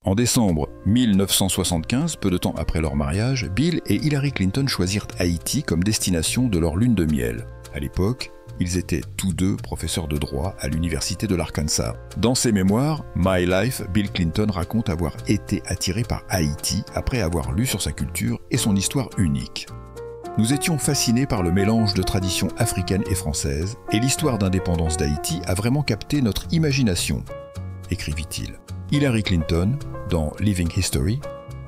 En décembre 1975, peu de temps après leur mariage, Bill et Hillary Clinton choisirent Haïti comme destination de leur lune de miel. À l'époque, ils étaient tous deux professeurs de droit à l'université de l'Arkansas. Dans ses mémoires, My Life, Bill Clinton raconte avoir été attiré par Haïti après avoir lu sur sa culture et son histoire unique. Nous étions fascinés par le mélange de traditions africaines et françaises, et l'histoire d'indépendance d'Haïti a vraiment capté notre imagination, écrivit-il. Hillary Clinton, dans Living History,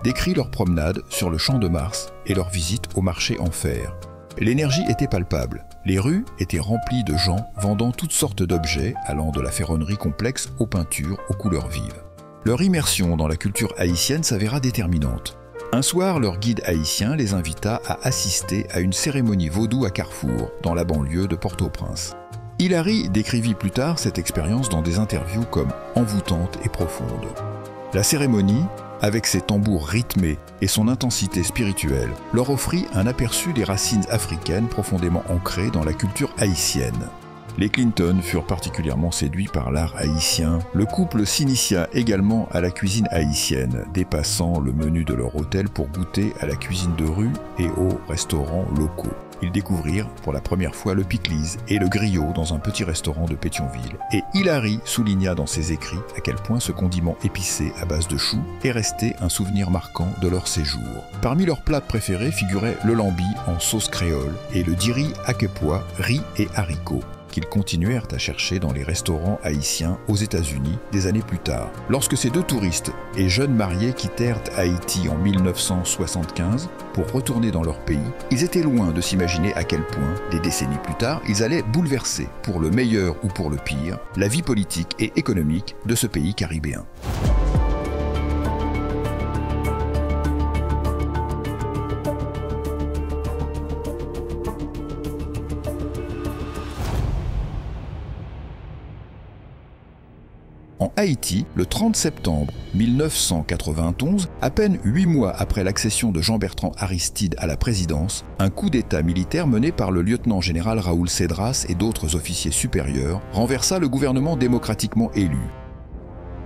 décrit leur promenade sur le Champ de Mars et leur visite au marché en fer. L'énergie était palpable. Les rues étaient remplies de gens vendant toutes sortes d'objets, allant de la ferronnerie complexe aux peintures aux couleurs vives. Leur immersion dans la culture haïtienne s'avéra déterminante. Un soir, leur guide haïtien les invita à assister à une cérémonie vaudou à Carrefour, dans la banlieue de Port-au-Prince. Hillary décrivit plus tard cette expérience dans des interviews comme envoûtante et profonde. La cérémonie, avec ses tambours rythmés et son intensité spirituelle, leur offrit un aperçu des racines africaines profondément ancrées dans la culture haïtienne. Les Clinton furent particulièrement séduits par l'art haïtien. Le couple s'initia également à la cuisine haïtienne, dépassant le menu de leur hôtel pour goûter à la cuisine de rue et aux restaurants locaux. Ils découvrirent pour la première fois le pickles et le griot dans un petit restaurant de Pétionville. Et Hillary souligna dans ses écrits à quel point ce condiment épicé à base de choux est resté un souvenir marquant de leur séjour. Parmi leurs plats préférés figuraient le lambi en sauce créole et le diri akepois, riz et haricots, qu'ils continuèrent à chercher dans les restaurants haïtiens aux États-Unis des années plus tard. Lorsque ces deux touristes et jeunes mariés quittèrent Haïti en 1975 pour retourner dans leur pays, ils étaient loin de s'imaginer à quel point, des décennies plus tard, ils allaient bouleverser, pour le meilleur ou pour le pire, la vie politique et économique de ce pays caribéen. En Haïti, le 30 septembre 1991, à peine 8 mois après l'accession de Jean-Bertrand Aristide à la présidence, un coup d'État militaire mené par le lieutenant-général Raoul Cedras et d'autres officiers supérieurs renversa le gouvernement démocratiquement élu.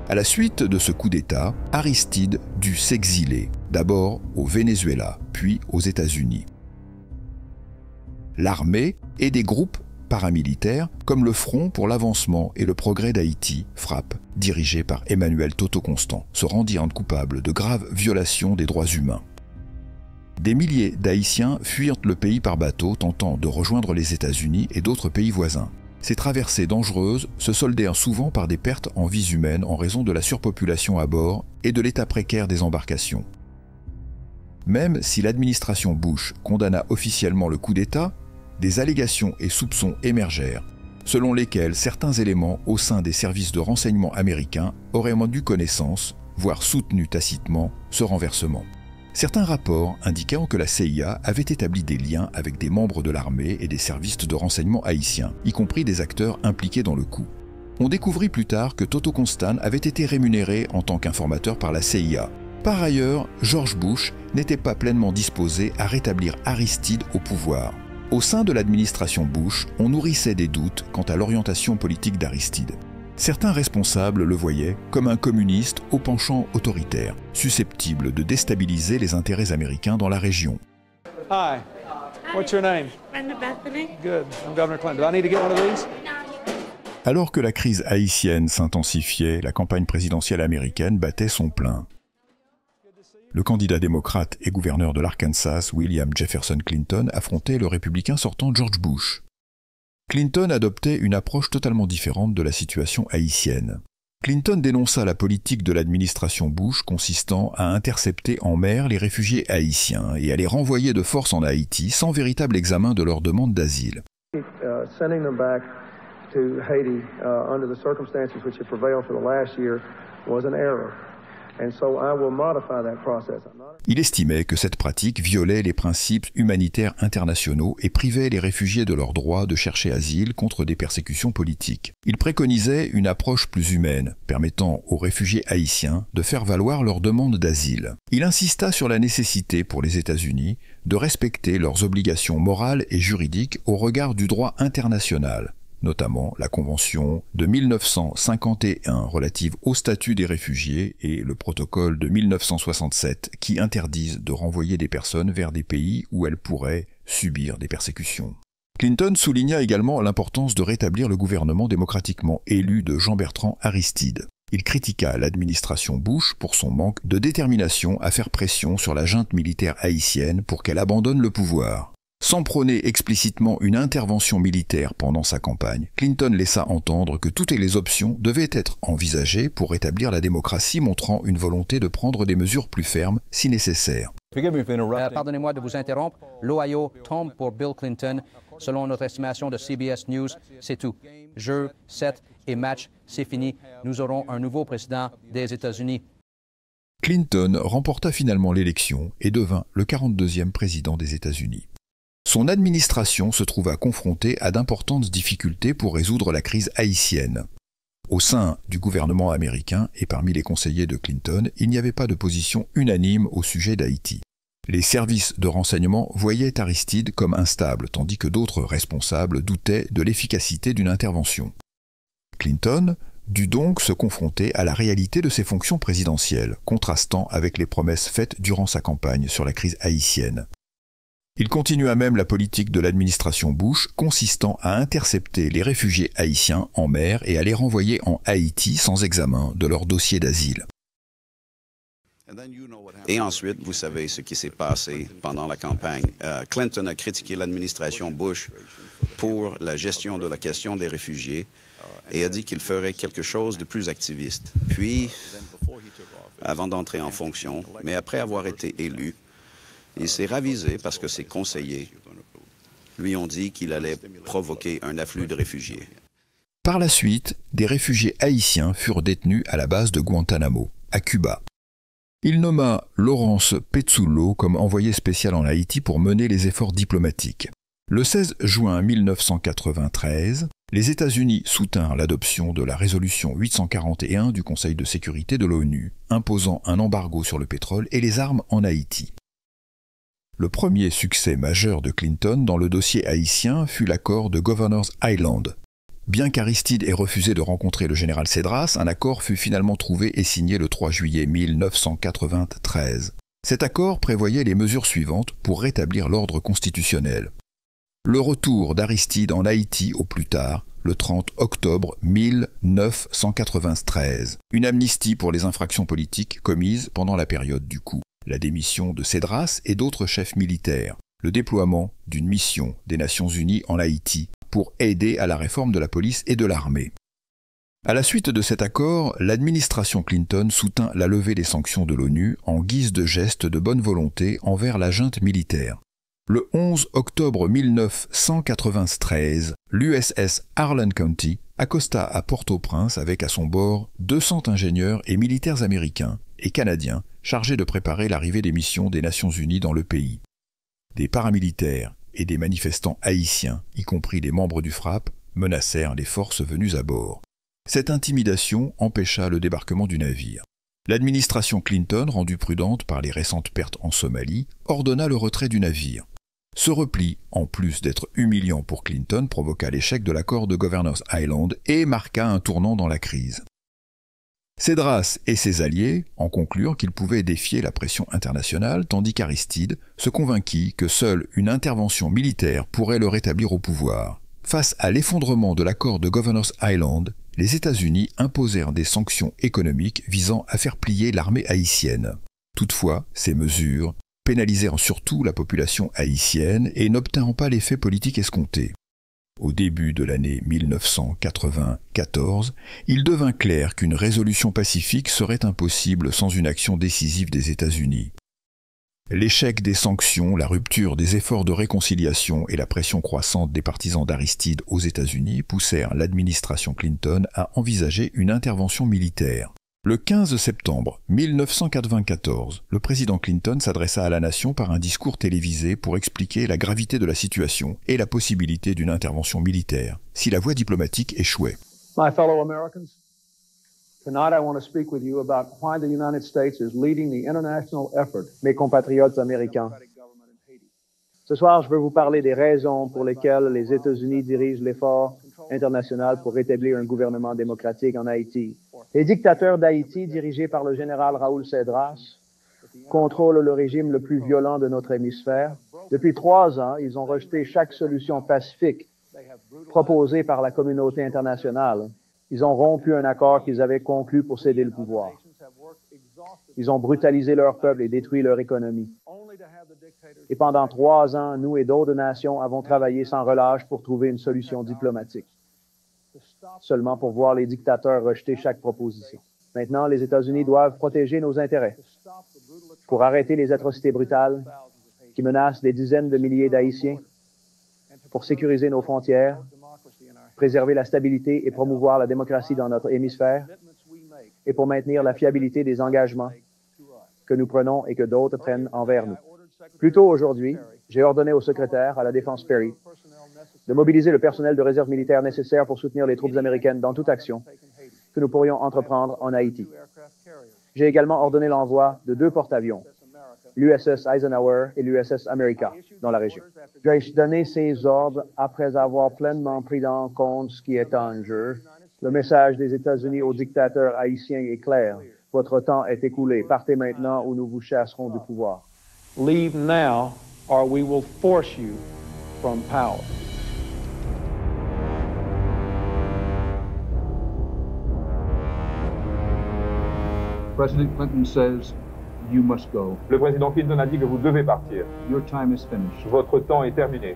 À la suite de ce coup d'État, Aristide dut s'exiler, d'abord au Venezuela, puis aux États-Unis. L'armée et des groupes paramilitaires, comme le Front pour l'avancement et le progrès d'Haïti, FRAPP, dirigé par Emmanuel Toto Constant, se rendirent coupables de graves violations des droits humains. Des milliers d'Haïtiens fuirent le pays par bateau, tentant de rejoindre les États-Unis et d'autres pays voisins. Ces traversées dangereuses se soldèrent souvent par des pertes en vies humaines en raison de la surpopulation à bord et de l'état précaire des embarcations. Même si l'administration Bush condamna officiellement le coup d'État, des allégations et soupçons émergèrent, selon lesquels certains éléments au sein des services de renseignement américains auraient rendu connaissance, voire soutenu tacitement, ce renversement. Certains rapports indiquant que la CIA avait établi des liens avec des membres de l'armée et des services de renseignement haïtiens, y compris des acteurs impliqués dans le coup. On découvrit plus tard que Toto Constant avait été rémunéré en tant qu'informateur par la CIA. Par ailleurs, George Bush n'était pas pleinement disposé à rétablir Aristide au pouvoir. Au sein de l'administration Bush, on nourrissait des doutes quant à l'orientation politique d'Aristide. Certains responsables le voyaient comme un communiste au penchant autoritaire, susceptible de déstabiliser les intérêts américains dans la région. Hi, what's your name? Brenda Bethany. Good, I'm Governor Clinton. Do I need to get one of these? Alors que la crise haïtienne s'intensifiait, la campagne présidentielle américaine battait son plein. Le candidat démocrate et gouverneur de l'Arkansas, William Jefferson Clinton, affrontait le républicain sortant George Bush. Clinton adoptait une approche totalement différente de la situation haïtienne. Clinton dénonça la politique de l'administration Bush consistant à intercepter en mer les réfugiés haïtiens et à les renvoyer de force en Haïti sans véritable examen de leur demande d'asile. Sending them back to Haiti under the circumstances which have prevailed for the last year was an error. And so I will modify that process. Il estimait que cette pratique violait les principes humanitaires internationaux et privait les réfugiés de leur droit de chercher asile contre des persécutions politiques. Il préconisait une approche plus humaine, permettant aux réfugiés haïtiens de faire valoir leur demande d'asile. Il insista sur la nécessité pour les États-Unis de respecter leurs obligations morales et juridiques au regard du droit international, notamment la Convention de 1951 relative au statut des réfugiés et le protocole de 1967 qui interdisent de renvoyer des personnes vers des pays où elles pourraient subir des persécutions. Clinton souligna également l'importance de rétablir le gouvernement démocratiquement élu de Jean-Bertrand Aristide. Il critiqua l'administration Bush pour son manque de détermination à faire pression sur la junte militaire haïtienne pour qu'elle abandonne le pouvoir. Sans prôner explicitement une intervention militaire pendant sa campagne, Clinton laissa entendre que toutes les options devaient être envisagées pour rétablir la démocratie, montrant une volonté de prendre des mesures plus fermes si nécessaire. Pardonnez-moi de vous interrompre. L'Ohio tombe pour Bill Clinton. Selon notre estimation de CBS News, c'est tout. Jeu, set et match, c'est fini. Nous aurons un nouveau président des États-Unis. Clinton remporta finalement l'élection et devint le 42e président des États-Unis. Son administration se trouva confrontée à d'importantes difficultés pour résoudre la crise haïtienne. Au sein du gouvernement américain et parmi les conseillers de Clinton, il n'y avait pas de position unanime au sujet d'Haïti. Les services de renseignement voyaient Aristide comme instable, tandis que d'autres responsables doutaient de l'efficacité d'une intervention. Clinton dut donc se confronter à la réalité de ses fonctions présidentielles, contrastant avec les promesses faites durant sa campagne sur la crise haïtienne. Il continua même la politique de l'administration Bush, consistant à intercepter les réfugiés haïtiens en mer et à les renvoyer en Haïti sans examen de leur dossier d'asile. Et ensuite, vous savez ce qui s'est passé pendant la campagne. Clinton a critiqué l'administration Bush pour la gestion de la question des réfugiés et a dit qu'il ferait quelque chose de plus activiste. Puis, avant d'entrer en fonction, mais après avoir été élu, il s'est ravisé parce que ses conseillers lui ont dit qu'il allait provoquer un afflux de réfugiés. Par la suite, des réfugiés haïtiens furent détenus à la base de Guantanamo, à Cuba. Il nomma Lawrence Pezzullo comme envoyé spécial en Haïti pour mener les efforts diplomatiques. Le 16 juin 1993, les États-Unis soutinrent l'adoption de la résolution 841 du Conseil de sécurité de l'ONU, imposant un embargo sur le pétrole et les armes en Haïti. Le premier succès majeur de Clinton dans le dossier haïtien fut l'accord de Governor's Island. Bien qu'Aristide ait refusé de rencontrer le général Cedras, un accord fut finalement trouvé et signé le 3 juillet 1993. Cet accord prévoyait les mesures suivantes pour rétablir l'ordre constitutionnel. Le retour d'Aristide en Haïti au plus tard, le 30 octobre 1993. Une amnistie pour les infractions politiques commises pendant la période du coup. La démission de Cedras et d'autres chefs militaires. Le déploiement d'une mission des Nations Unies en Haïti pour aider à la réforme de la police et de l'armée. À la suite de cet accord, l'administration Clinton soutint la levée des sanctions de l'ONU en guise de geste de bonne volonté envers la junte militaire. Le 11 octobre 1993, l'USS Harlan County accosta à Port-au-Prince avec à son bord 200 ingénieurs et militaires américains et canadiens chargés de préparer l'arrivée des missions des Nations Unies dans le pays. Des paramilitaires et des manifestants haïtiens, y compris des membres du FRAP, menacèrent les forces venues à bord. Cette intimidation empêcha le débarquement du navire. L'administration Clinton, rendue prudente par les récentes pertes en Somalie, ordonna le retrait du navire. Ce repli, en plus d'être humiliant pour Clinton, provoqua l'échec de l'accord de Governor's Island et marqua un tournant dans la crise. Cedras et ses alliés en conclurent qu'ils pouvaient défier la pression internationale, tandis qu'Aristide se convainquit que seule une intervention militaire pourrait le rétablir au pouvoir. Face à l'effondrement de l'accord de Governor's Island, les États-Unis imposèrent des sanctions économiques visant à faire plier l'armée haïtienne. Toutefois, ces mesures pénalisèrent surtout la population haïtienne et n'obtinrent pas l'effet politique escompté. Au début de l'année 1994, il devint clair qu'une résolution pacifique serait impossible sans une action décisive des États-Unis. L'échec des sanctions, la rupture des efforts de réconciliation et la pression croissante des partisans d'Aristide aux États-Unis poussèrent l'administration Clinton à envisager une intervention militaire. Le 15 septembre 1994, le président Clinton s'adressa à la nation par un discours télévisé pour expliquer la gravité de la situation et la possibilité d'une intervention militaire, si la voie diplomatique échouait. My fellow Americans, tonight I want to speak with you about why the United States is leading the international effort, mes compatriotes américains. Ce soir, je veux vous parler des raisons pour lesquelles les États-Unis dirigent l'effort international pour rétablir un gouvernement démocratique en Haïti. Les dictateurs d'Haïti, dirigés par le général Raoul Cedras, contrôlent le régime le plus violent de notre hémisphère. Depuis 3 ans, ils ont rejeté chaque solution pacifique proposée par la communauté internationale. Ils ont rompu un accord qu'ils avaient conclu pour céder le pouvoir. Ils ont brutalisé leur peuple et détruit leur économie. Et pendant 3 ans, nous et d'autres nations avons travaillé sans relâche pour trouver une solution diplomatique, seulement pour voir les dictateurs rejeter chaque proposition. Maintenant, les États-Unis doivent protéger nos intérêts pour arrêter les atrocités brutales qui menacent des dizaines de milliers d'Haïtiens, pour sécuriser nos frontières, préserver la stabilité et promouvoir la démocratie dans notre hémisphère, et pour maintenir la fiabilité des engagements que nous prenons et que d'autres prennent envers nous. Plus tôt aujourd'hui, j'ai ordonné au secrétaire à la Défense Perry de mobiliser le personnel de réserve militaire nécessaire pour soutenir les troupes américaines dans toute action que nous pourrions entreprendre en Haïti. J'ai également ordonné l'envoi de 2 porte-avions, l'USS Eisenhower et l'USS America, dans la région. J'ai donné ces ordres après avoir pleinement pris en compte ce qui est en jeu. Le message des États-Unis aux dictateurs haïtiens est clair. Votre temps est écoulé. Partez maintenant ou nous vous chasserons du pouvoir. Leave now, or we will force you from power. President Clinton says you must go. Le président Clinton a dit que vous devez partir. Your time is finished. Votre temps est terminé.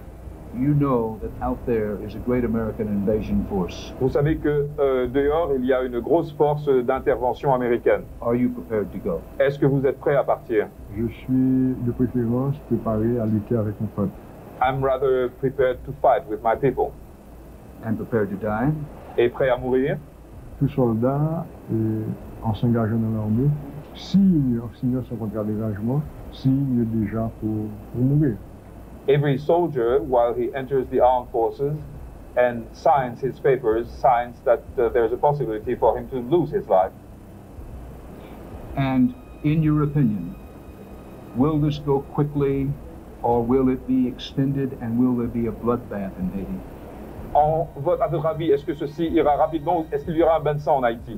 You know that out there is a great American invasion force. Vous savez que dehors, il y a une grosse force d'intervention américaine. Are you prepared to go? Est-ce que vous êtes prêt à partir? Je suis de préférence préparé à lutter avec mon peuple. I'm rather prepared to fight with my people. And prepared to die? Et prêt à mourir? Tout soldat, en s'engageant dans l'armée, signe son contrat d'engagement, signe déjà pour mourir. Every soldier, while he enters the armed forces and signs his papers, signs that there's a possibility for him to lose his life. And in your opinion, will this go quickly or will it be extended and will there be a bloodbath in Haiti? À votre avis, est-ce que ceci ira rapidement ou est-ce qu'il y aura un bain de sang en Haïti?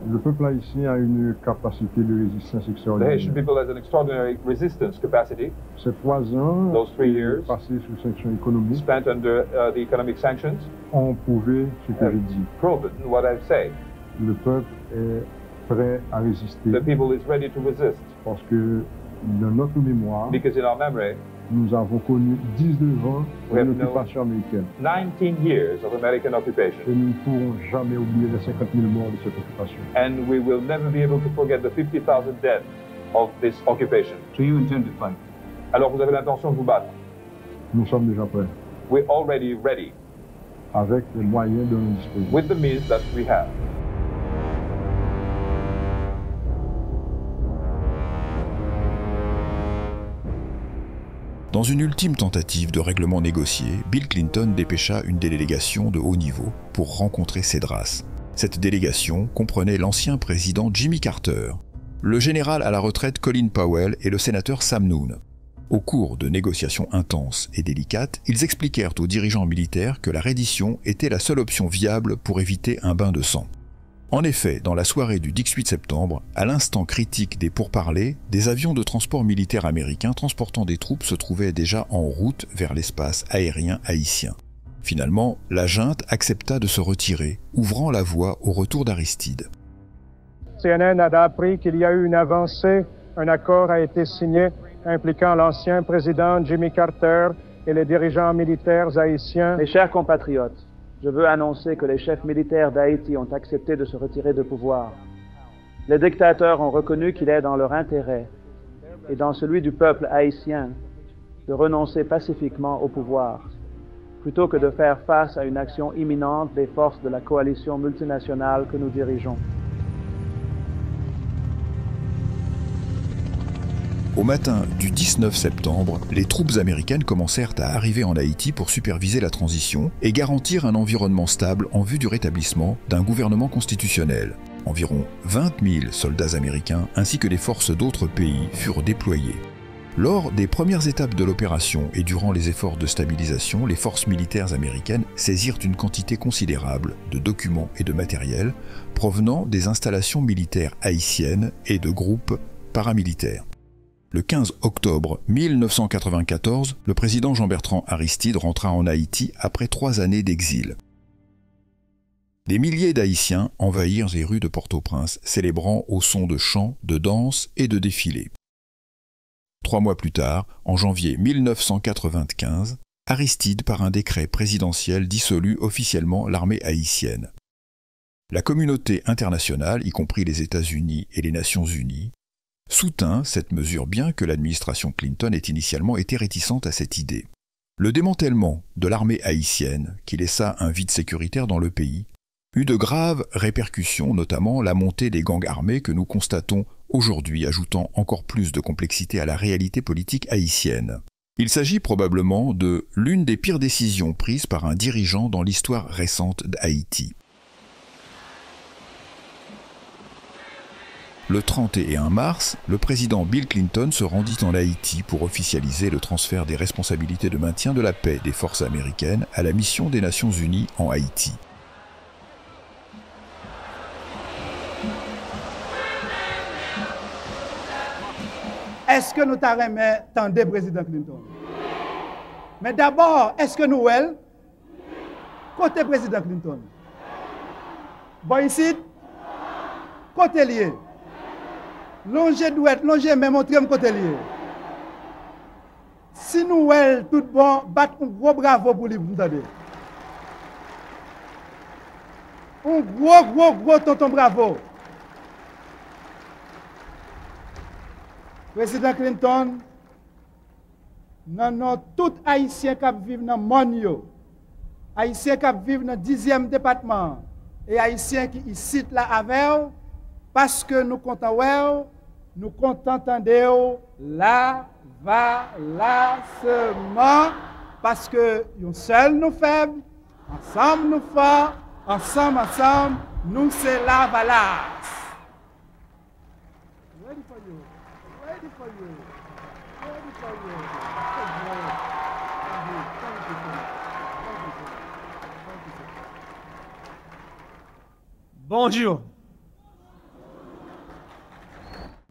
Le peuple haïtien a une capacité de résistance The extraordinaire. Haitian people has an extraordinary resistance capacity. Ces 3 ans, Those 3 years passés sous sanctions économiques, spent under the economic sanctions ont prouvé ce que j'ai dit. proven what I've said. Le peuple est prêt à résister The people is ready to resist parce que dans notre mémoire, because in our memory, nous avons connu 19 ans We have d'occupation américaine. 19 years of American Et occupation. nous ne pourrons jamais oublier les 50 000 morts de cette occupation. And we will never be able to forget the 50,000 deaths of this occupation. So you intend to fight? Alors vous avez l'intention de vous battre. Nous sommes déjà prêts, We're already ready avec les moyens dont nous disposons. with the means that we have. Dans une ultime tentative de règlement négocié, Bill Clinton dépêcha une délégation de haut niveau pour rencontrer Cedras. Cette délégation comprenait l'ancien président Jimmy Carter, le général à la retraite Colin Powell et le sénateur Sam Nunn. Au cours de négociations intenses et délicates, ils expliquèrent aux dirigeants militaires que la reddition était la seule option viable pour éviter un bain de sang. En effet, dans la soirée du 18 septembre, à l'instant critique des pourparlers, des avions de transport militaire américains transportant des troupes se trouvaient déjà en route vers l'espace aérien haïtien. Finalement, la junte accepta de se retirer, ouvrant la voie au retour d'Aristide. CNN a appris qu'il y a eu une avancée. Un accord a été signé impliquant l'ancien président Jimmy Carter et les dirigeants militaires haïtiens. Mes chers compatriotes, je veux annoncer que les chefs militaires d'Haïti ont accepté de se retirer de pouvoir. Les dictateurs ont reconnu qu'il est dans leur intérêt et dans celui du peuple haïtien de renoncer pacifiquement au pouvoir, plutôt que de faire face à une action imminente des forces de la coalition multinationale que nous dirigeons. Au matin du 19 septembre, les troupes américaines commencèrent à arriver en Haïti pour superviser la transition et garantir un environnement stable en vue du rétablissement d'un gouvernement constitutionnel. Environ 20 000 soldats américains ainsi que des forces d'autres pays furent déployés. Lors des premières étapes de l'opération et durant les efforts de stabilisation, les forces militaires américaines saisirent une quantité considérable de documents et de matériel provenant des installations militaires haïtiennes et de groupes paramilitaires. Le 15 octobre 1994, le président Jean-Bertrand Aristide rentra en Haïti après 3 années d'exil. Des milliers d'Haïtiens envahirent les rues de Port-au-Prince, célébrant au son de chants, de danses et de défilés. 3 mois plus tard, en janvier 1995, Aristide, par un décret présidentiel, dissolut officiellement l'armée haïtienne. La communauté internationale, y compris les États-Unis et les Nations Unies, soutint cette mesure bien que l'administration Clinton ait initialement été réticente à cette idée. Le démantèlement de l'armée haïtienne, qui laissa un vide sécuritaire dans le pays, eut de graves répercussions, notamment la montée des gangs armés que nous constatons aujourd'hui, ajoutant encore plus de complexité à la réalité politique haïtienne. Il s'agit probablement de l'une des pires décisions prises par un dirigeant dans l'histoire récente d'Haïti. Le 31 mars, le président Bill Clinton se rendit en Haïti pour officialiser le transfert des responsabilités de maintien de la paix des forces américaines à la mission des Nations Unies en Haïti. Est-ce que nous t'arrêtons tendez président Clinton? Mais d'abord, est-ce que nous, côté président Clinton? Bon ici, côté lié. Longer douette, longer même montrez côté lié. Si nous, tout bon, bat un gros bravo pour lui, vous entendez? Un gros tonton bravo. Président Clinton, non, tout Haïtien qui vivent dans le monde, Haïtien qui vivent dans le 10e département, et Haïtien qui ici là avec, parce que nous comptons, nous contentons là, va, là, seulement, parce que nous seuls nous faibles, ensemble nous forts, ensemble, nous c'est la valace. Ready for you. Ready for you. Ready for you. Bonjour.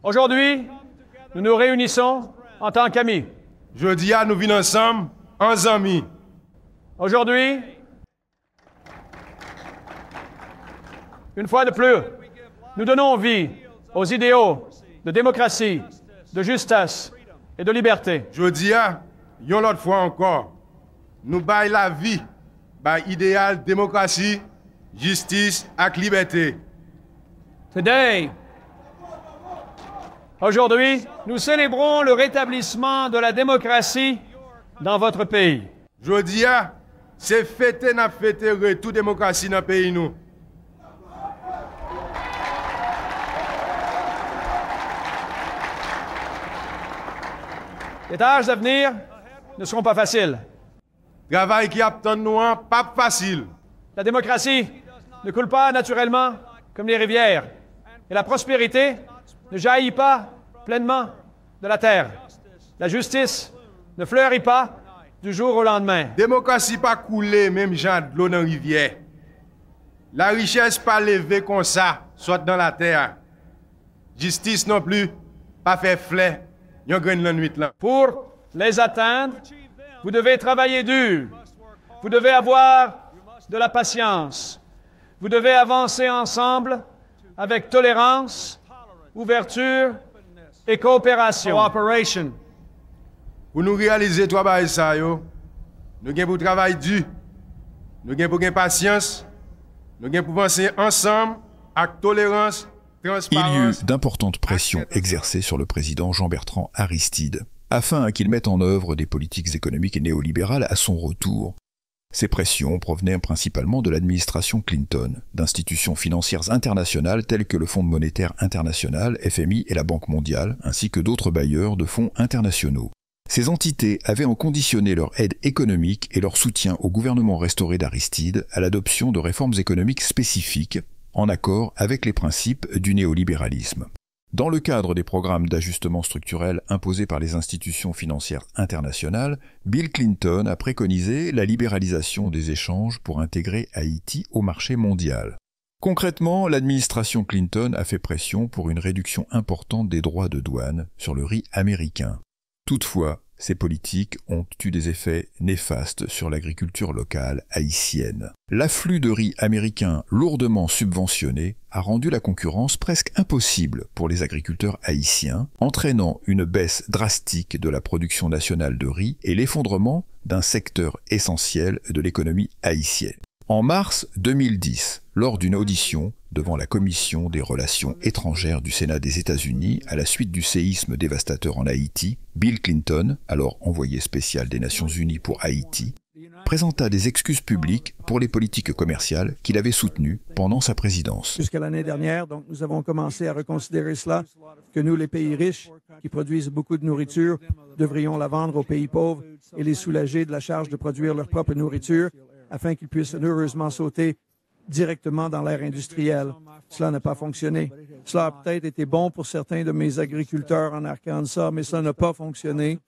Aujourd'hui, nous nous réunissons en tant qu'amis. Jeudi, nous venons ensemble en amis. Aujourd'hui, une fois de plus, nous donnons vie aux idéaux de démocratie, de justice et de liberté. Jeudi, une autre fois encore, nous baillons la vie, par idéal démocratie, justice et liberté. Aujourd'hui, nous célébrons le rétablissement de la démocratie dans votre pays. Jeudi, c'est fêter toute démocratie dans le pays nous. Les tâches à venir ne seront pas faciles. Le travail qui attend nous, pas facile. La démocratie ne coule pas naturellement comme les rivières. Et la prospérité ne jaillit pas pleinement de la terre. La justice ne fleurit pas du jour au lendemain. La démocratie pas couler même genre de l'eau dans la rivière. La richesse pas levée comme ça, soit dans la terre. Justice non plus, pas fait fleur. Pour les atteindre, vous devez travailler dur. Vous devez avoir de la patience. Vous devez avancer ensemble avec tolérance, ouverture et coopération. Pour nous réaliser trois choses, nous avons pour travail dur, nous avons pour patience, nous avons pour avancer ensemble avec tolérance. Il y eut d'importantes pressions exercées sur le président Jean-Bertrand Aristide afin qu'il mette en œuvre des politiques économiques et néolibérales à son retour. Ces pressions provenaient principalement de l'administration Clinton, d'institutions financières internationales telles que le Fonds monétaire international, FMI et la Banque mondiale, ainsi que d'autres bailleurs de fonds internationaux. Ces entités avaient conditionné leur aide économique et leur soutien au gouvernement restauré d'Aristide à l'adoption de réformes économiques spécifiques, en accord avec les principes du néolibéralisme. Dans le cadre des programmes d'ajustement structurel imposés par les institutions financières internationales, Bill Clinton a préconisé la libéralisation des échanges pour intégrer Haïti au marché mondial. Concrètement, l'administration Clinton a fait pression pour une réduction importante des droits de douane sur le riz américain. Toutefois, ces politiques ont eu des effets néfastes sur l'agriculture locale haïtienne. L'afflux de riz américain lourdement subventionné a rendu la concurrence presque impossible pour les agriculteurs haïtiens, entraînant une baisse drastique de la production nationale de riz et l'effondrement d'un secteur essentiel de l'économie haïtienne. En mars 2010, lors d'une audition devant la Commission des Relations étrangères du Sénat des États-Unis à la suite du séisme dévastateur en Haïti, Bill Clinton, alors envoyé spécial des Nations Unies pour Haïti, présenta des excuses publiques pour les politiques commerciales qu'il avait soutenues pendant sa présidence. Jusqu'à l'année dernière, donc, nous avons commencé à reconsidérer cela, que nous, les pays riches, qui produisent beaucoup de nourriture, devrions la vendre aux pays pauvres et les soulager de la charge de produire leur propre nourriture, afin qu'ils puissent heureusement sauter directement dans l'ère industrielle. Cela n'a pas fonctionné. Cela a peut-être été bon pour certains de mes agriculteurs en Arkansas, mais ça n'a pas fonctionné.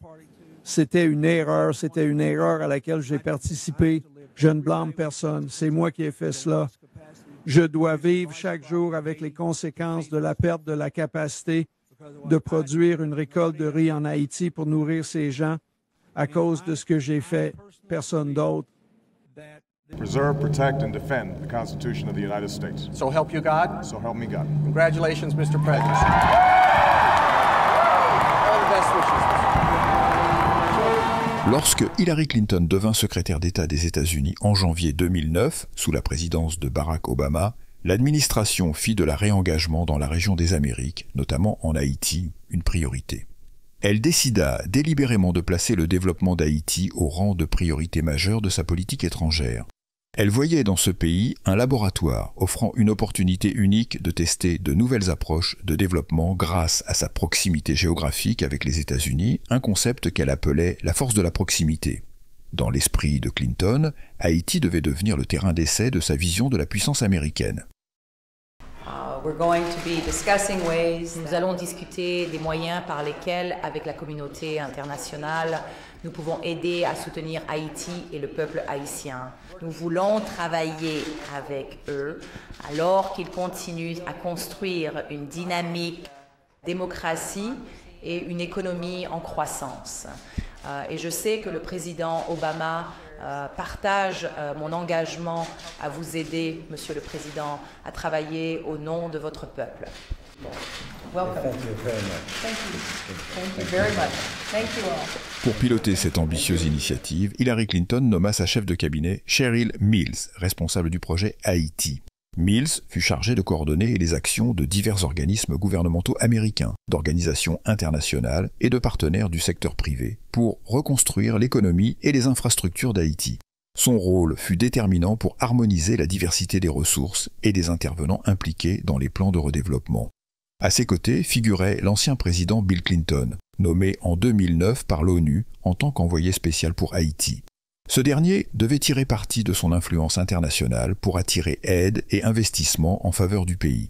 C'était une erreur à laquelle j'ai participé. Je ne blâme personne. C'est moi qui ai fait cela. Je dois vivre chaque jour avec les conséquences de la perte de la capacité de produire une récolte de riz en Haïti pour nourrir ces gens à cause de ce que j'ai fait. Personne d'autre. Preserve, protect, and defend the Constitution of the United States. So help you God? So help me God. Congratulations, Mr. President. All the best wishes. Lorsque Hillary Clinton devint secrétaire d'État des États-Unis en janvier 2009, sous la présidence de Barack Obama, l'administration fit de la réengagement dans la région des Amériques, notamment en Haïti, une priorité. Elle décida délibérément de placer le développement d'Haïti au rang de priorité majeure de sa politique étrangère. Elle voyait dans ce pays un laboratoire offrant une opportunité unique de tester de nouvelles approches de développement grâce à sa proximité géographique avec les États-Unis, un concept qu'elle appelait la force de la proximité. Dans l'esprit de Clinton, Haïti devait devenir le terrain d'essai de sa vision de la puissance américaine. Nous allons discuter des moyens par lesquels, avec la communauté internationale, nous pouvons aider à soutenir Haïti et le peuple haïtien. Nous voulons travailler avec eux alors qu'ils continuent à construire une dynamique démocratie et une économie en croissance. Et je sais que le président Obama partage mon engagement à vous aider, Monsieur le Président, à travailler au nom de votre peuple. Welcome. Thank you very much. Thank you. Thank you very much. Thank you all. Pour piloter cette ambitieuse initiative, Hillary Clinton nomma sa chef de cabinet Cheryl Mills, responsable du projet Haïti. Mills fut chargé de coordonner les actions de divers organismes gouvernementaux américains, d'organisations internationales et de partenaires du secteur privé pour reconstruire l'économie et les infrastructures d'Haïti. Son rôle fut déterminant pour harmoniser la diversité des ressources et des intervenants impliqués dans les plans de redéveloppement. À ses côtés figurait l'ancien président Bill Clinton, nommé en 2009 par l'ONU en tant qu'envoyé spécial pour Haïti. Ce dernier devait tirer parti de son influence internationale pour attirer aide et investissement en faveur du pays.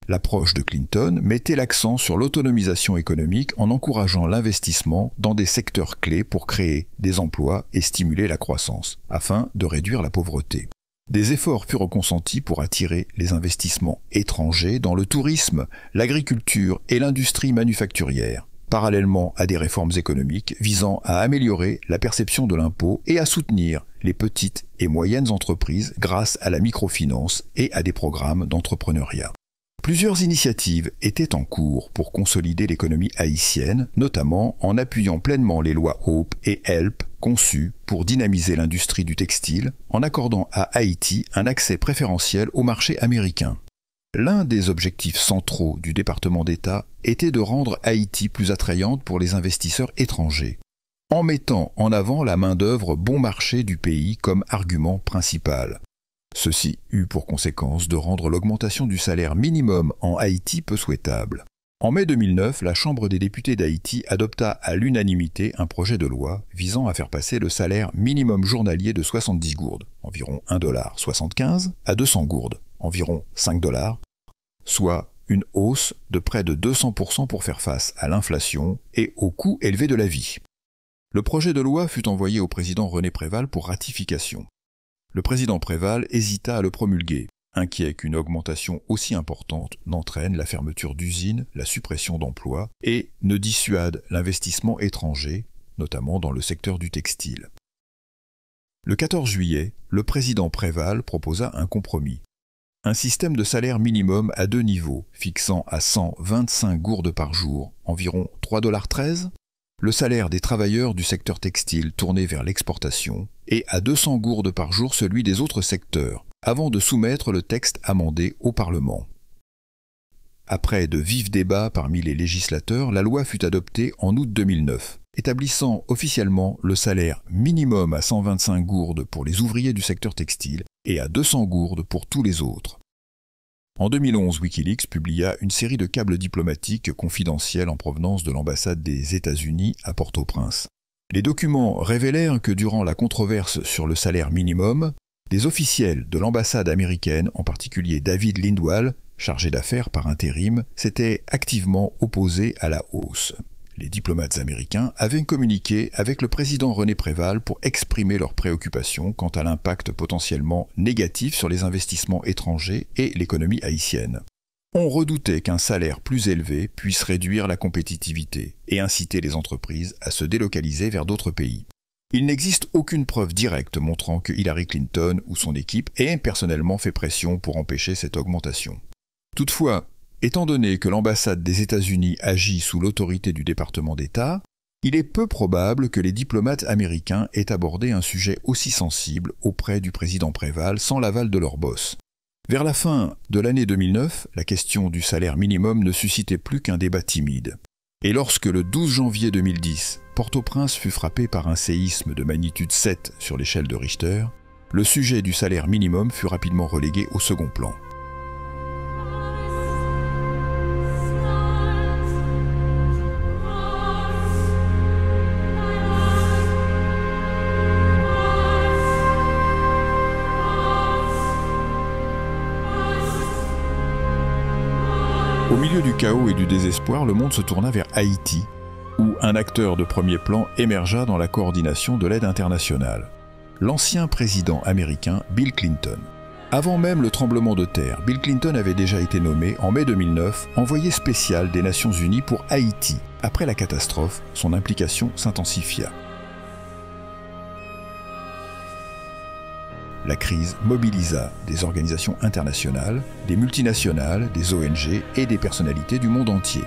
L'approche de Clinton mettait l'accent sur l'autonomisation économique en encourageant l'investissement dans des secteurs clés pour créer des emplois et stimuler la croissance, afin de réduire la pauvreté. Des efforts furent consentis pour attirer les investissements étrangers dans le tourisme, l'agriculture et l'industrie manufacturière, parallèlement à des réformes économiques visant à améliorer la perception de l'impôt et à soutenir les petites et moyennes entreprises grâce à la microfinance et à des programmes d'entrepreneuriat. Plusieurs initiatives étaient en cours pour consolider l'économie haïtienne, notamment en appuyant pleinement les lois HOPE et HELP conçues pour dynamiser l'industrie du textile, en accordant à Haïti un accès préférentiel au marché américain. L'un des objectifs centraux du département d'État était de rendre Haïti plus attrayante pour les investisseurs étrangers, en mettant en avant la main-d'œuvre bon marché du pays comme argument principal. Ceci eut pour conséquence de rendre l'augmentation du salaire minimum en Haïti peu souhaitable. En mai 2009, la Chambre des députés d'Haïti adopta à l'unanimité un projet de loi visant à faire passer le salaire minimum journalier de 70 gourdes, environ $1,75, à 200 gourdes, environ $5, soit une hausse de près de 200% pour faire face à l'inflation et au coût élevé de la vie. Le projet de loi fut envoyé au président René Préval pour ratification. Le président Préval hésita à le promulguer, inquiet qu'une augmentation aussi importante n'entraîne la fermeture d'usines, la suppression d'emplois et ne dissuade l'investissement étranger, notamment dans le secteur du textile. Le 14 juillet, le président Préval proposa un compromis. Un système de salaire minimum à 2 niveaux, fixant à 125 gourdes par jour, environ 3,13 $, le salaire des travailleurs du secteur textile tourné vers l'exportation, et à 200 gourdes par jour celui des autres secteurs, avant de soumettre le texte amendé au Parlement. Après de vifs débats parmi les législateurs, la loi fut adoptée en août 2009, établissant officiellement le salaire minimum à 125 gourdes pour les ouvriers du secteur textile et à 200 gourdes pour tous les autres. En 2011, Wikileaks publia une série de câbles diplomatiques confidentiels en provenance de l'ambassade des États-Unis à Port-au-Prince. Les documents révélèrent que durant la controverse sur le salaire minimum, des officiels de l'ambassade américaine, en particulier David Lindwall, chargé d'affaires par intérim, s'étaient activement opposés à la hausse. Les diplomates américains avaient communiqué avec le président René Préval pour exprimer leurs préoccupations quant à l'impact potentiellement négatif sur les investissements étrangers et l'économie haïtienne. On redoutait qu'un salaire plus élevé puisse réduire la compétitivité et inciter les entreprises à se délocaliser vers d'autres pays. Il n'existe aucune preuve directe montrant que Hillary Clinton ou son équipe ait personnellement fait pression pour empêcher cette augmentation. Toutefois, étant donné que l'ambassade des États-Unis agit sous l'autorité du département d'État, il est peu probable que les diplomates américains aient abordé un sujet aussi sensible auprès du président Préval sans l'aval de leur boss. Vers la fin de l'année 2009, la question du salaire minimum ne suscitait plus qu'un débat timide. Et lorsque le 12 janvier 2010, Port-au-Prince fut frappé par un séisme de magnitude 7 sur l'échelle de Richter, le sujet du salaire minimum fut rapidement relégué au second plan. Au milieu du chaos et du désespoir, le monde se tourna vers Haïti, où un acteur de premier plan émergea dans la coordination de l'aide internationale. L'ancien président américain Bill Clinton. Avant même le tremblement de terre, Bill Clinton avait déjà été nommé, en mai 2009, envoyé spécial des Nations Unies pour Haïti. Après la catastrophe, son implication s'intensifia. La crise mobilisa des organisations internationales, des multinationales, des ONG et des personnalités du monde entier.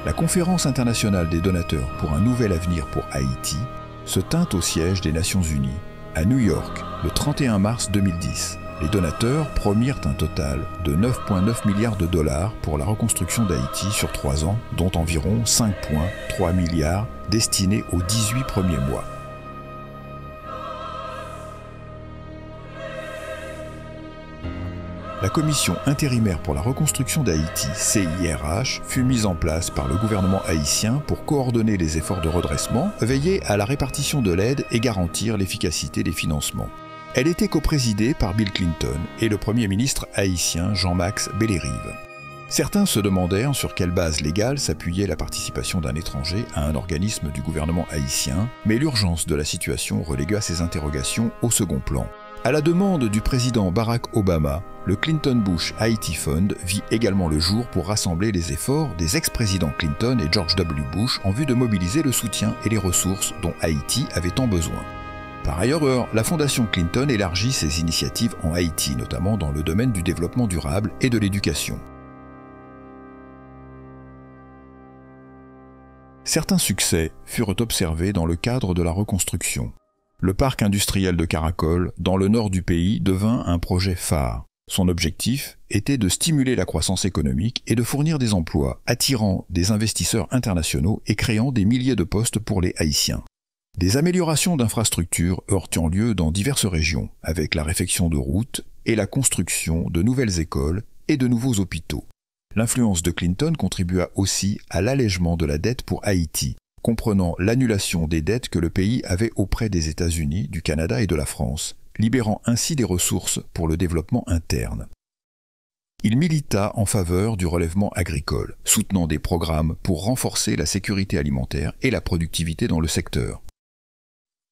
La Conférence internationale des donateurs pour un nouvel avenir pour Haïti se tint au siège des Nations Unies, à New York, le 31 mars 2010. Les donateurs promirent un total de 9,9 milliards de dollars pour la reconstruction d'Haïti sur 3 ans, dont environ 5,3 milliards destinés aux 18 premiers mois. La commission intérimaire pour la reconstruction d'Haïti, CIRH, fut mise en place par le gouvernement haïtien pour coordonner les efforts de redressement, veiller à la répartition de l'aide et garantir l'efficacité des financements. Elle était coprésidée par Bill Clinton et le premier ministre haïtien Jean-Max Bellerive. Certains se demandèrent sur quelle base légale s'appuyait la participation d'un étranger à un organisme du gouvernement haïtien, mais l'urgence de la situation relégua ces interrogations au second plan. À la demande du président Barack Obama, le Clinton Bush Haiti Fund vit également le jour pour rassembler les efforts des ex-présidents Clinton et George W. Bush en vue de mobiliser le soutien et les ressources dont Haïti avait tant besoin. Par ailleurs, la Fondation Clinton élargit ses initiatives en Haïti, notamment dans le domaine du développement durable et de l'éducation. Certains succès furent observés dans le cadre de la reconstruction. Le parc industriel de Caracol, dans le nord du pays, devint un projet phare. Son objectif était de stimuler la croissance économique et de fournir des emplois, attirant des investisseurs internationaux et créant des milliers de postes pour les Haïtiens. Des améliorations d'infrastructures eurent lieu dans diverses régions, avec la réfection de routes et la construction de nouvelles écoles et de nouveaux hôpitaux. L'influence de Clinton contribua aussi à l'allègement de la dette pour Haïti, comprenant l'annulation des dettes que le pays avait auprès des États-Unis, du Canada et de la France, libérant ainsi des ressources pour le développement interne. Il milita en faveur du relèvement agricole, soutenant des programmes pour renforcer la sécurité alimentaire et la productivité dans le secteur.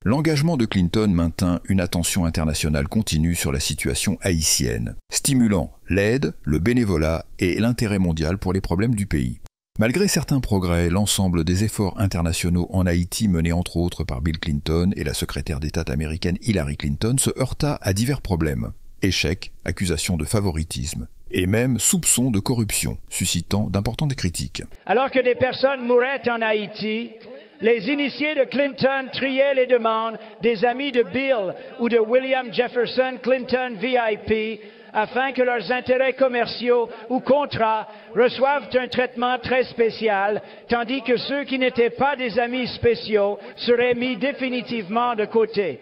L'engagement de Clinton maintint une attention internationale continue sur la situation haïtienne, stimulant l'aide, le bénévolat et l'intérêt mondial pour les problèmes du pays. Malgré certains progrès, l'ensemble des efforts internationaux en Haïti menés entre autres par Bill Clinton et la secrétaire d'État américaine Hillary Clinton se heurta à divers problèmes. Échecs, accusations de favoritisme et même soupçons de corruption, suscitant d'importantes critiques. Alors que des personnes mouraient en Haïti, les initiés de Clinton triaient les demandes des amis de Bill ou de William Jefferson Clinton VIP afin que leurs intérêts commerciaux ou contrats reçoivent un traitement très spécial, tandis que ceux qui n'étaient pas des amis spéciaux seraient mis définitivement de côté.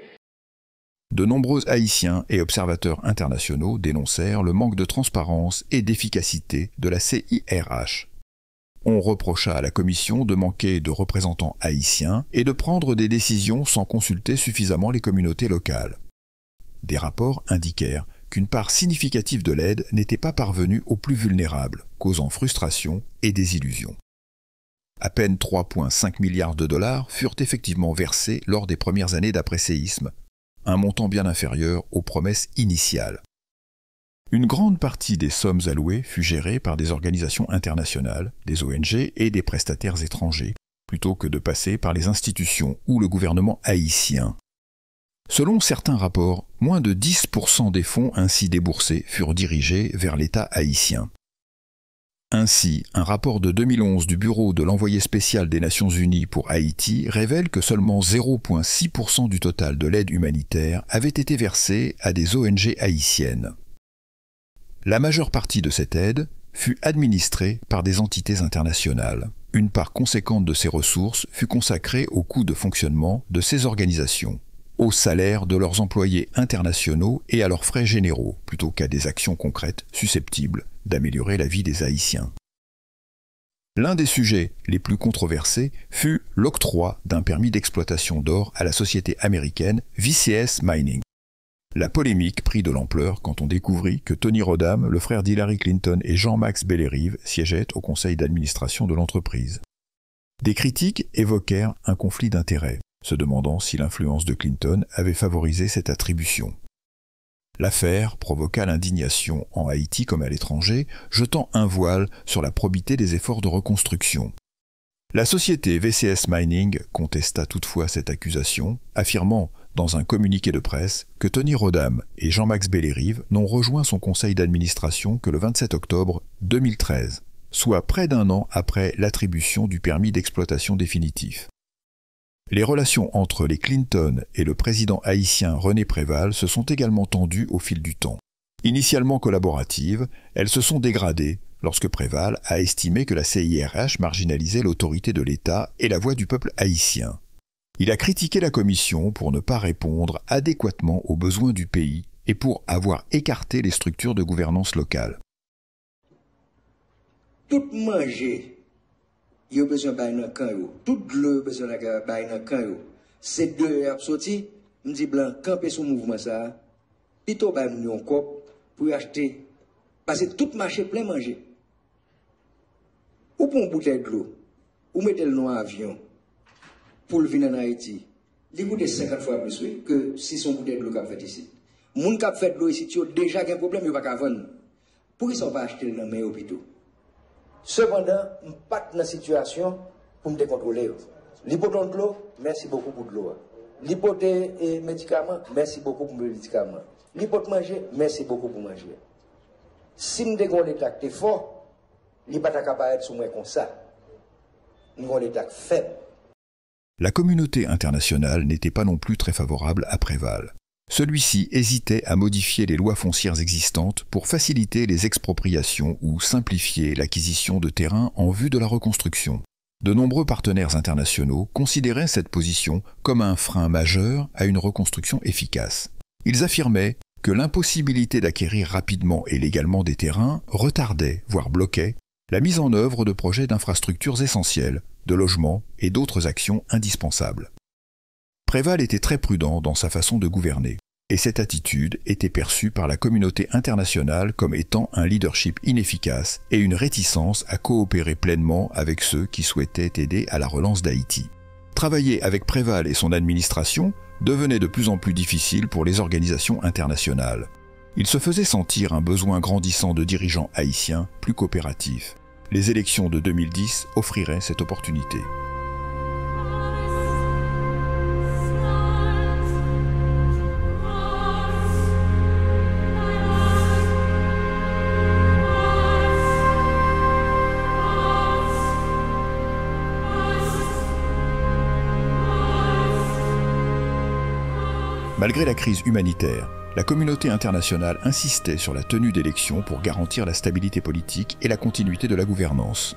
De nombreux Haïtiens et observateurs internationaux dénoncèrent le manque de transparence et d'efficacité de la CIRH. On reprocha à la commission de manquer de représentants haïtiens et de prendre des décisions sans consulter suffisamment les communautés locales. Des rapports indiquèrent qu'une part significative de l'aide n'était pas parvenue aux plus vulnérables, causant frustration et désillusion. À peine 3,5 milliards de dollars furent effectivement versés lors des premières années d'après-séisme, un montant bien inférieur aux promesses initiales. Une grande partie des sommes allouées fut gérée par des organisations internationales, des ONG et des prestataires étrangers, plutôt que de passer par les institutions ou le gouvernement haïtien. Selon certains rapports, moins de 10% des fonds ainsi déboursés furent dirigés vers l'État haïtien. Ainsi, un rapport de 2011 du Bureau de l'envoyé spécial des Nations Unies pour Haïti révèle que seulement 0,6% du total de l'aide humanitaire avait été versée à des ONG haïtiennes. La majeure partie de cette aide fut administrée par des entités internationales. Une part conséquente de ces ressources fut consacrée aux coûts de fonctionnement de ces organisations, aux salaires de leurs employés internationaux et à leurs frais généraux, plutôt qu'à des actions concrètes susceptibles d'améliorer la vie des Haïtiens. L'un des sujets les plus controversés fut l'octroi d'un permis d'exploitation d'or à la société américaine VCS Mining. La polémique prit de l'ampleur quand on découvrit que Tony Rodham, le frère d'Hillary Clinton et Jean-Max Bellerive siégeaient au conseil d'administration de l'entreprise. Des critiques évoquèrent un conflit d'intérêts, se demandant si l'influence de Clinton avait favorisé cette attribution. L'affaire provoqua l'indignation en Haïti comme à l'étranger, jetant un voile sur la probité des efforts de reconstruction. La société VCS Mining contesta toutefois cette accusation, affirmant dans un communiqué de presse que Tony Rodham et Jean-Max Bellerive n'ont rejoint son conseil d'administration que le 27 octobre 2013, soit près d'un an après l'attribution du permis d'exploitation définitif. Les relations entre les Clinton et le président haïtien René Préval se sont également tendues au fil du temps. Initialement collaboratives, elles se sont dégradées lorsque Préval a estimé que la CIRH marginalisait l'autorité de l'État et la voix du peuple haïtien. Il a critiqué la commission pour ne pas répondre adéquatement aux besoins du pays et pour avoir écarté les structures de gouvernance locale. Tout manger. Yo besoin bay nan kan yo, tout l'eau besoin bay nan kan yo. C'est deux a sorti, m'di blanc camper son mouvement ça. Plutôt bay moun yon cop pour acheter parce que tout marché plein manger. Ou pour une bouteille de l'eau, ou mettez le nom avion pour le venir en Haïti. Il coûte 50 fois plus oui, que si son bouteille de l'eau qu'a fait ici. Moun k'ap fait de l'eau ici, tu as déjà un problème, yo pas qu'à vendre. Pour ils sont pas acheter dans les hôpitaux. Cependant, je ne suis pas dans la situation pour me décontrôler. L'hypothèse de l'eau, merci beaucoup pour de l'eau. L'hypothèse et médicaments, merci beaucoup pour les médicaments. L'hypothèse manger, merci beaucoup pour manger. Si nous avons l'État qui est fort, il n'est pas capable d'être sur moi comme ça. Nous avons l'État faible. La communauté internationale n'était pas non plus très favorable à Préval. Celui-ci hésitait à modifier les lois foncières existantes pour faciliter les expropriations ou simplifier l'acquisition de terrains en vue de la reconstruction. De nombreux partenaires internationaux considéraient cette position comme un frein majeur à une reconstruction efficace. Ils affirmaient que l'impossibilité d'acquérir rapidement et légalement des terrains retardait, voire bloquait, la mise en œuvre de projets d'infrastructures essentielles, de logements et d'autres actions indispensables. Préval était très prudent dans sa façon de gouverner. Et cette attitude était perçue par la communauté internationale comme étant un leadership inefficace et une réticence à coopérer pleinement avec ceux qui souhaitaient aider à la relance d'Haïti. Travailler avec Préval et son administration devenait de plus en plus difficile pour les organisations internationales. Il se faisait sentir un besoin grandissant de dirigeants haïtiens plus coopératifs. Les élections de 2010 offriraient cette opportunité. Malgré la crise humanitaire, la communauté internationale insistait sur la tenue d'élections pour garantir la stabilité politique et la continuité de la gouvernance.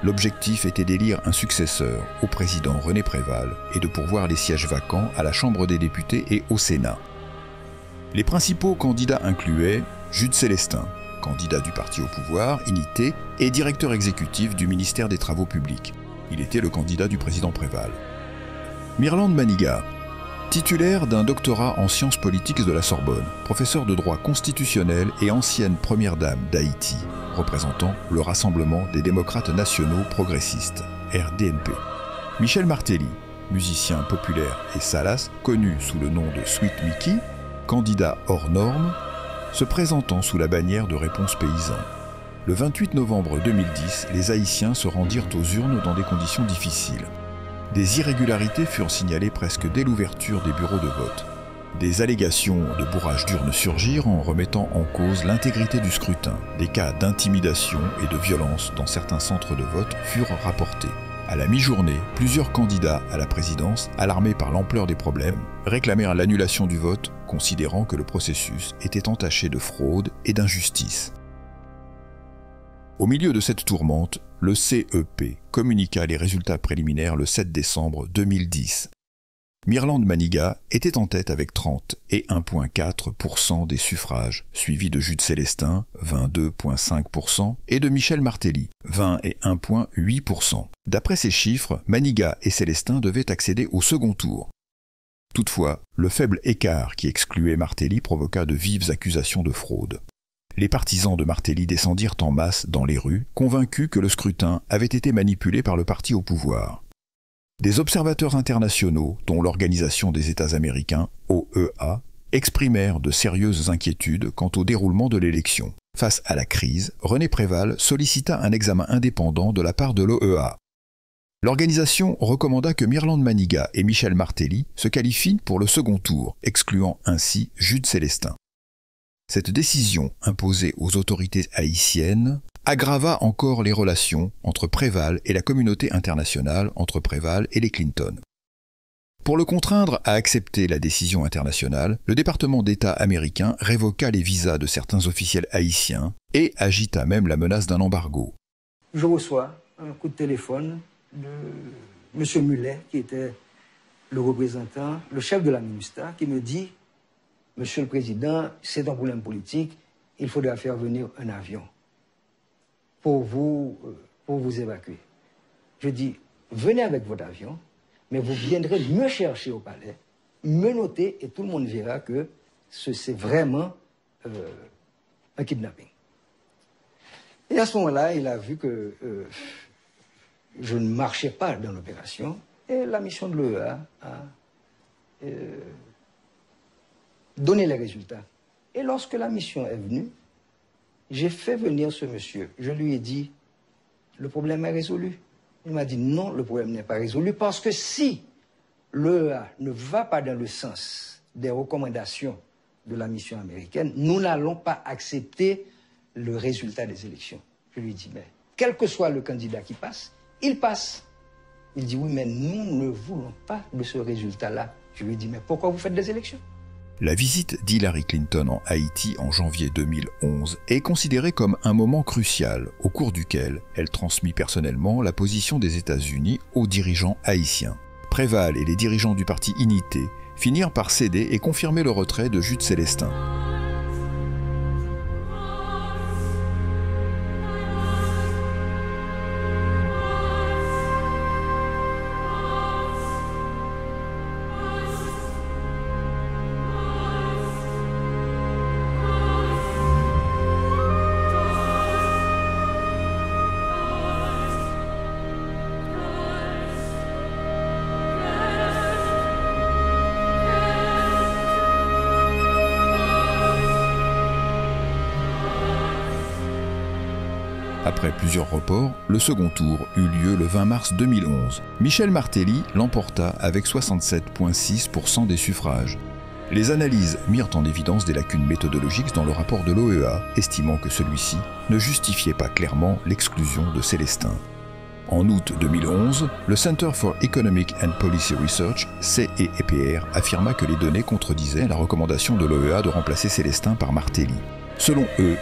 L'objectif était d'élire un successeur au président René Préval et de pourvoir les sièges vacants à la Chambre des députés et au Sénat. Les principaux candidats incluaient Jude Célestin, candidat du parti au pouvoir, Unité, et directeur exécutif du ministère des Travaux publics. Il était le candidat du président Préval. Mirland Maniga, titulaire d'un doctorat en sciences politiques de la Sorbonne, professeur de droit constitutionnel et ancienne première dame d'Haïti, représentant le Rassemblement des démocrates nationaux progressistes, RDNP. Michel Martelly, musicien populaire et salace, connu sous le nom de Sweet Mickey, candidat hors norme, se présentant sous la bannière de Réponse Paysan. Le 28 novembre 2010, les Haïtiens se rendirent aux urnes dans des conditions difficiles. Des irrégularités furent signalées presque dès l'ouverture des bureaux de vote. Des allégations de bourrage d'urnes surgirent en remettant en cause l'intégrité du scrutin. Des cas d'intimidation et de violence dans certains centres de vote furent rapportés. À la mi-journée, plusieurs candidats à la présidence, alarmés par l'ampleur des problèmes, réclamèrent l'annulation du vote, considérant que le processus était entaché de fraude et d'injustice. Au milieu de cette tourmente, le CEP communiqua les résultats préliminaires le 7 décembre 2010. Mirland Maniga était en tête avec 31,4% des suffrages, suivi de Jude Célestin, 22,5%, et de Michel Martelly, 21,8%. D'après ces chiffres, Maniga et Célestin devaient accéder au second tour. Toutefois, le faible écart qui excluait Martelly provoqua de vives accusations de fraude. Les partisans de Martelly descendirent en masse dans les rues, convaincus que le scrutin avait été manipulé par le parti au pouvoir. Des observateurs internationaux, dont l'Organisation des États américains, OEA, exprimèrent de sérieuses inquiétudes quant au déroulement de l'élection. Face à la crise, René Préval sollicita un examen indépendant de la part de l'OEA. L'organisation recommanda que Mirland Maniga et Michel Martelly se qualifient pour le second tour, excluant ainsi Jude Célestin. Cette décision imposée aux autorités haïtiennes aggrava encore les relations entre Préval et la communauté internationale, entre Préval et les Clinton. Pour le contraindre à accepter la décision internationale, le département d'État américain révoqua les visas de certains officiels haïtiens et agita même la menace d'un embargo. Je reçois un coup de téléphone de M. Mulet, qui était le représentant, le chef de la MINUSTAH, qui me dit: Monsieur le Président, c'est un problème politique, il faudra faire venir un avion pour vous évacuer. Je dis, venez avec votre avion, mais vous viendrez me chercher au palais, me noter, et tout le monde verra que c'est vraiment un kidnapping. Et à ce moment-là, il a vu que je ne marchais pas dans l'opération, et la mission de l'OEA a donner les résultats. Et lorsque la mission est venue, j'ai fait venir ce monsieur. Je lui ai dit, le problème est résolu. Il m'a dit, non, le problème n'est pas résolu, parce que si l'OEA ne va pas dans le sens des recommandations de la mission américaine, nous n'allons pas accepter le résultat des élections. Je lui ai dit, mais quel que soit le candidat qui passe, il passe. Il dit, oui, mais nous ne voulons pas de ce résultat-là. Je lui ai dit, mais pourquoi vous faites des élections ? La visite d'Hillary Clinton en Haïti en janvier 2011 est considérée comme un moment crucial au cours duquel elle transmit personnellement la position des États-Unis aux dirigeants haïtiens. Préval et les dirigeants du parti Unité finirent par céder et confirmer le retrait de Jude Célestin. Après plusieurs reports, le second tour eut lieu le 20 mars 2011. Michel Martelly l'emporta avec 67,6% des suffrages. Les analyses mirent en évidence des lacunes méthodologiques dans le rapport de l'OEA, estimant que celui-ci ne justifiait pas clairement l'exclusion de Célestin. En août 2011, le Center for Economic and Policy Research, CEPR, affirma que les données contredisaient la recommandation de l'OEA de remplacer Célestin par Martelly. Selon eux,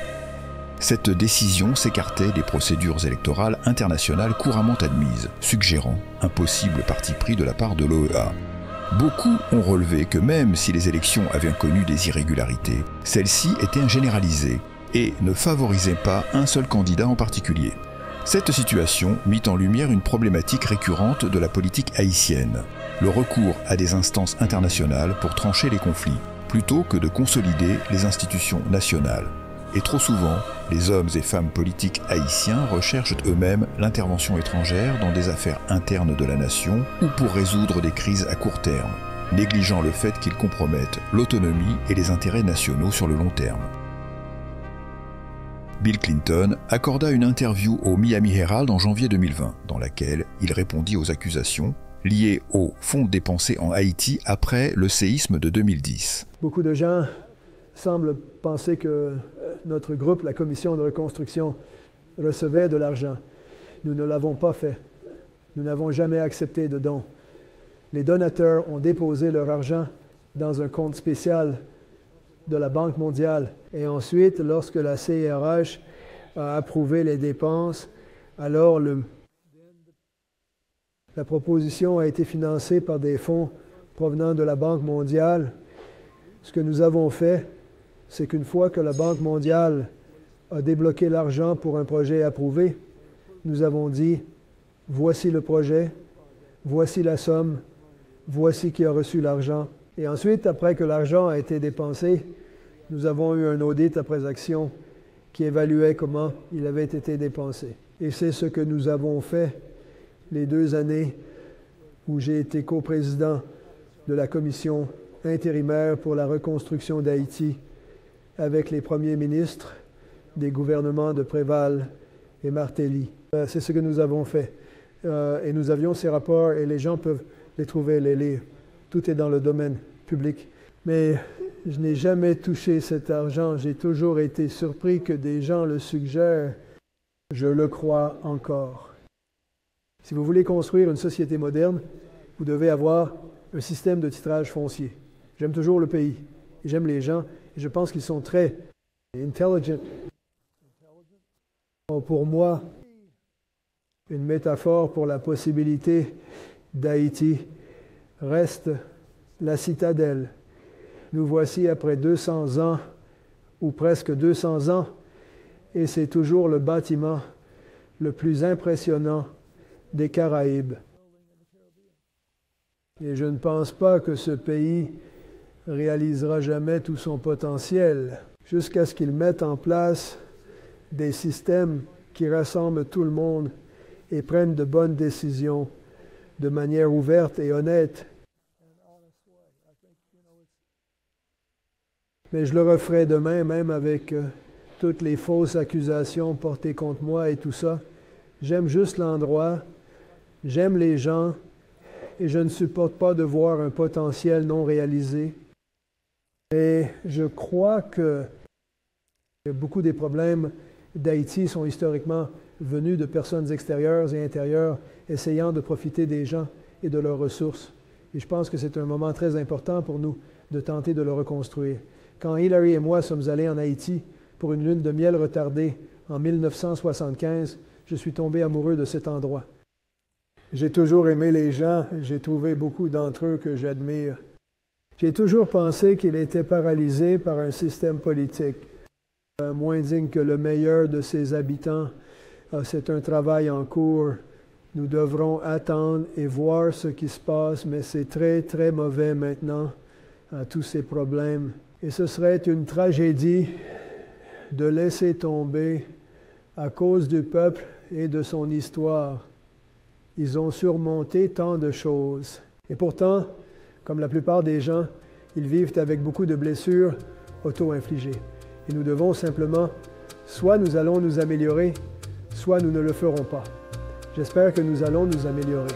cette décision s'écartait des procédures électorales internationales couramment admises, suggérant un possible parti pris de la part de l'OEA. Beaucoup ont relevé que même si les élections avaient connu des irrégularités, celles-ci étaient généralisées et ne favorisaient pas un seul candidat en particulier. Cette situation mit en lumière une problématique récurrente de la politique haïtienne, le recours à des instances internationales pour trancher les conflits, plutôt que de consolider les institutions nationales. Et trop souvent, les hommes et femmes politiques haïtiens recherchent eux-mêmes l'intervention étrangère dans des affaires internes de la nation ou pour résoudre des crises à court terme, négligeant le fait qu'ils compromettent l'autonomie et les intérêts nationaux sur le long terme. Bill Clinton accorda une interview au Miami Herald en janvier 2020, dans laquelle il répondit aux accusations liées aux fonds dépensés en Haïti après le séisme de 2010. Beaucoup de gens semblent penser que notre groupe, la Commission de reconstruction, recevait de l'argent. Nous ne l'avons pas fait. Nous n'avons jamais accepté de dons. Les donateurs ont déposé leur argent dans un compte spécial de la Banque mondiale. Et ensuite, lorsque la CIRH a approuvé les dépenses, alors la proposition a été financée par des fonds provenant de la Banque mondiale. Ce que nous avons fait, c'est qu'une fois que la Banque mondiale a débloqué l'argent pour un projet approuvé, nous avons dit, voici le projet, voici la somme, voici qui a reçu l'argent. Et ensuite, après que l'argent a été dépensé, nous avons eu un audit après action qui évaluait comment il avait été dépensé. Et c'est ce que nous avons fait les 2 années où j'ai été coprésident de la commission intérimaire pour la reconstruction d'Haïti avec les premiers ministres des gouvernements de Préval et Martelly. C'est ce que nous avons fait. Et nous avions ces rapports et les gens peuvent les trouver, les lire. Tout est dans le domaine public. Mais je n'ai jamais touché cet argent. J'ai toujours été surpris que des gens le suggèrent. Je le crois encore. Si vous voulez construire une société moderne, vous devez avoir un système de titrage foncier. J'aime toujours le pays. Et j'aime les gens. Et je pense qu'ils sont très intelligents. Pour moi, une métaphore pour la possibilité d'Haïti reste la citadelle. Nous voici après 200 ans, ou presque 200 ans, et c'est toujours le bâtiment le plus impressionnant des Caraïbes. Et je ne pense pas que ce pays réalisera jamais tout son potentiel, jusqu'à ce qu'il mette en place des systèmes qui rassemblent tout le monde et prennent de bonnes décisions de manière ouverte et honnête. Mais je le referai demain, même avec toutes les fausses accusations portées contre moi et tout ça. J'aime juste l'endroit, j'aime les gens, et je ne supporte pas de voir un potentiel non réalisé. Et je crois que beaucoup des problèmes d'Haïti sont historiquement venus de personnes extérieures et intérieures essayant de profiter des gens et de leurs ressources. Et je pense que c'est un moment très important pour nous de tenter de le reconstruire. Quand Hillary et moi sommes allés en Haïti pour une lune de miel retardée en 1975, je suis tombé amoureux de cet endroit. J'ai toujours aimé les gens, j'ai trouvé beaucoup d'entre eux que j'admire. J'ai toujours pensé qu'il était paralysé par un système politique, moins digne que le meilleur de ses habitants. C'est un travail en cours. Nous devrons attendre et voir ce qui se passe, mais c'est très, très mauvais maintenant, tous ces problèmes. Et ce serait une tragédie de laisser tomber à cause du peuple et de son histoire. Ils ont surmonté tant de choses. Et pourtant, comme la plupart des gens, ils vivent avec beaucoup de blessures auto-infligées. Et nous devons simplement, soit nous allons nous améliorer, soit nous ne le ferons pas. J'espère que nous allons nous améliorer.